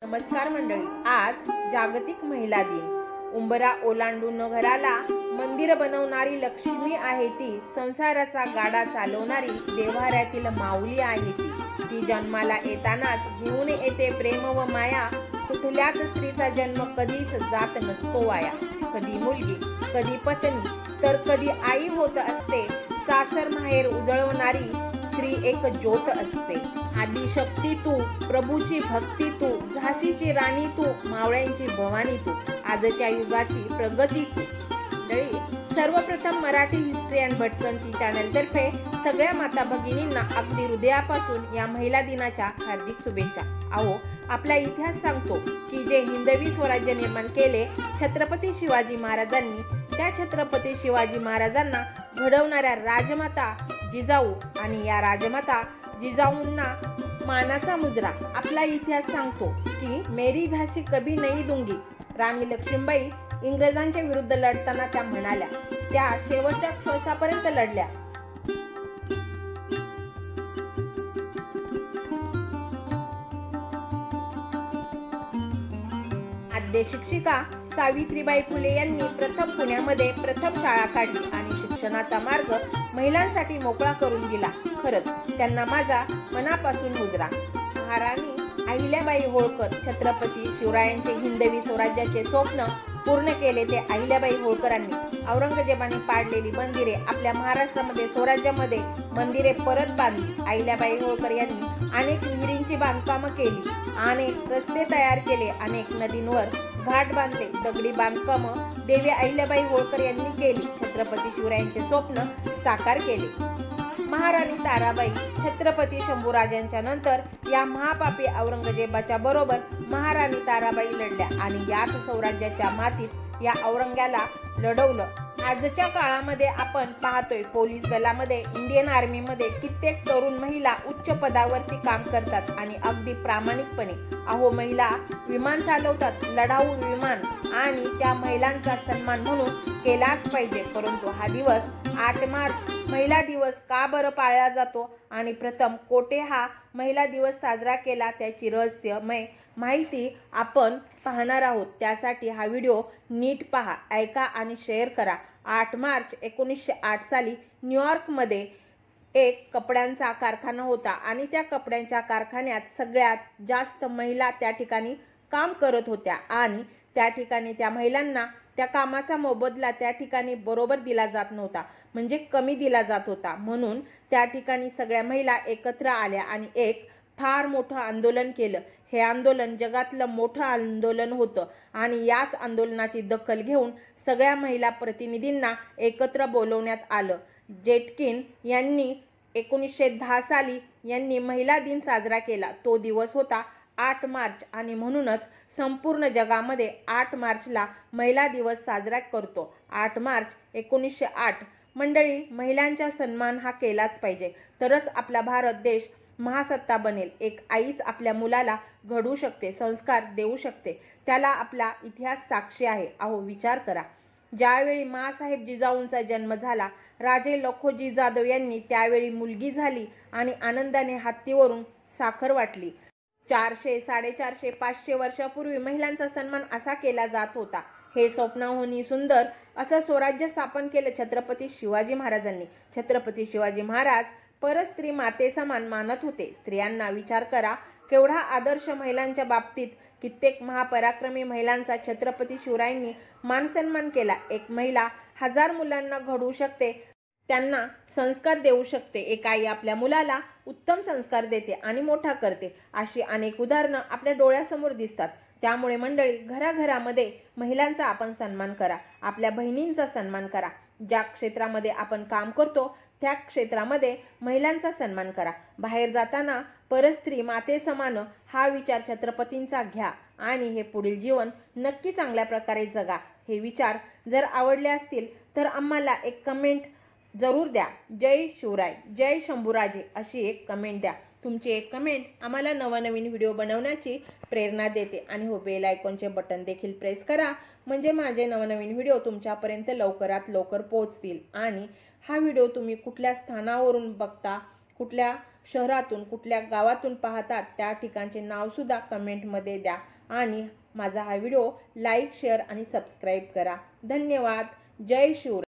नमस्कार मंडळी, आज जागतिक महिला दिन. उंबरा ओलांडून घराला मंदिर बनवणारी लक्ष्मी आहे ती. संसाराचा गाडा चालवणारी देव्हाऱ्यातील माऊली आहे ती. ती जन्माला येतानाच घेऊन येते प्रेम व माया. कुठल्याच स्त्रीचा जन्म कधीच जात नसतो वाया. कधी मुलगी, कधी पत्नी, तर कधी आई होत असते. सासर माहेर उजळवणारी स्त्री एक ज्योत असते. आदिशक्ती तू, प्रभूची भक्ती तू, झाशीची राणी तू, मावळ्यांची भवानी तू, आजच्या युगाची प्रगती तू. सर्वप्रथम मराठी हिस्ट्री अँड भटकंती चॅनल तर्फे सगळ्या माता भगिनींना अगदी हृदयापासून या महिला दिनाच्या हार्दिक शुभेच्छा. आपला इतिहास सांगतो की जे हिंदवी स्वराज्य निर्माण केले छत्रपती शिवाजी महाराजांनी, त्या छत्रपती शिवाजी महाराजांना घडवणाऱ्या राजमाता जिजाऊ आणि या राजमाता जिजाऊंना मानाचा मुजरा. आपला इतिहास सांगतो की मेरी झाशी कभी नहीं दूंगी. राणी लक्ष्मीबाई इंग्रजांच्या विरुद्ध लढताना त्या म्हणाल्या, त्या शेवटच्या श्वासापर्यंत लढल्या. आद्य शिक्षिका सावित्रीबाई फुले यांनी प्रथम पुण्यामध्ये प्रथम शाळा काढली आणि शिक्षणाचा मार्ग महिलांसाठी मोकळा करून दिला. खरंच त्यांना माझा मनापासून मुजरा. महाराणी अहिल्याबाई होळकर छत्रपती शिवरायांचे हिंदवी स्वराज्याचे स्वप्न पूर्ण केले ते अहिल्याबाई होळकरांनी. औरंगजेबाने पाडलेली मंदिरे आपल्या महाराष्ट्रामध्ये स्वराज्यामध्ये मंदिरे परत बांधली. अहिल्याबाई होळकर यांनी अनेक विहिरींची बांधकामं केली, अनेक रस्ते तयार केले, अनेक नदींवर घाट बांधले. दगडी बांधकामं देवी अहिल्याबाई होळकर यांनी केली. छत्रपती शिवरायांचे स्वप्न साकार केले. महाराणी ताराबाई छत्रपती शंभूराजांच्या नंतर या महापापी औरंगजेबाच्या बरोबर महाराणी ताराबाई लढल्या आणि याच स्वराज्याच्या मातीत या औरंग्याला लढवलं. आजच्या काळामध्ये आपण पाहतोय पोलीस दलामध्ये, इंडियन आर्मीमध्ये कित्येक तरुण महिला उच्च पदावरती काम करतात आणि अगदी प्रामाणिकपणे. महिला विमान चालवतात, लढाऊ विमान, आणि त्या महिलांचा सन्मान म्हणून केलाच पाहिजे. परंतु हा दिवस 8 मार्च महिला दिवस का बरं पाळला जातो आणि प्रथम कोठे हा महिला दिवस साजरा केला त्याची रहस्यमय माहिती आपण पाहणार आहोत. त्यासाठी हा व्हिडिओ नीट पहा, ऐका आणि शेअर करा. 8 मार्च 1908 साली न्यूयॉर्कमध्ये एक कपड्यांचा कारखाना होता आणि त्या कपड्यांच्या कारखान्यात सगळ्यात जास्त महिला त्या ठिकाणी काम करत होत्या आणि त्या ठिकाणी त्या महिलांना त्या कामाचा मोबदला त्या ठिकाणी बरोबर दिला जात नव्हता, म्हणजे कमी दिला जात होता. म्हणून त्या ठिकाणी सगळ्या महिला एकत्र आल्या आणि एक फार मोठं आंदोलन केलं. हे आंदोलन जगातलं मोठं आंदोलन होतं आणि याच आंदोलनाची दखल घेऊन सगळ्या महिला प्रतिनिधींना एकत्र बोलवण्यात आलं. जेटकिन यांनी 1910 साली यांनी महिला दिन साजरा केला. तो दिवस होता 8 मार्च आणि म्हणूनच संपूर्ण जगामध्ये 8 मार्चला महिला दिवस साजरा करतो. 8 मार्च 1908. मंडळी, महिलांचा सन्मान हा केलाच पाहिजे, तरच आपला भारत देश महासत्ता बनेल. एक आईच आपल्या मुलाला घडवू शकते, संस्कार देऊ शकते, त्याला आपला इतिहास साक्षी आहे. विचार करा, ज्यावेळी माँसाहेब जिजाऊंचा जन्म झाला, राजे लखोजी जाधव यांनी त्यावेळी मुलगी झाली आणि आनंदाने हत्तीवरून साखर वाटली. 400, 450, 500 वर्षापूर्वी महिलांचा सन्मान असा केला जात होता. हे स्वप्नाहूनही सुंदर असं स्वराज्य स्थापन केलं छत्रपती शिवाजी महाराजांनी. छत्रपती शिवाजी महाराज परस्त्री माते समान मानत होते. स्त्रियांना विचार करा, केवढा आदर्श महिलांच्या बाबतीत कित्येक महापराक्रमी महिलांचा छत्रपती शिवरायांनी मानसन्मान केला. एक महिला 1000 मुलांना घडवू शकते, त्यांना संस्कार देऊ शकते. एक आई आपल्या मुलाला उत्तम संस्कार देते आणि मोठा करते. अशी अनेक उदाहरणं आपल्या डोळ्यासमोर दिसतात. त्यामुळे मंडळी, घराघरामध्ये महिलांचा आपण सन्मान करा, आपल्या बहिणींचा सन्मान करा. ज्या क्षेत्रामध्ये आपण काम करतो त्या क्षेत्रामध्ये महिलांचा सन्मान करा. बाहेर जाताना परस्त्री माते समान हा विचार छत्रपतींचा घ्या आणि हे पुढील जीवन नक्की चांगल्या प्रकारे जगा. हे विचार जर आवडले असतील तर आम्हाला एक कमेंट जरूर द्या. जय शिवराय, जय शंभूराजे अशी एक कमेंट द्या. तुमची एक कमेंट आम्हाला नवनवीन व्हिडिओ बनवण्याची प्रेरणा देते. आणि बेल आयकॉनचे बटन देखील प्रेस करा, म्हणजे माझे नवनवीन व्हिडिओ तुमच्यापर्यंत लवकरात लवकर पोहोचतील. आणि हा व्हिडिओ तुम्ही कुठल्या स्थानावरून बघता, कुठल्या शहरातून, कुठल्या गावातून पाहतात, त्या ठिकाणचे नाव सुद्धा कमेंटमध्ये द्या. आणि माझा हा व्हिडिओ लाईक शेअर आणि सबस्क्राईब करा. धन्यवाद. जय शिवराय.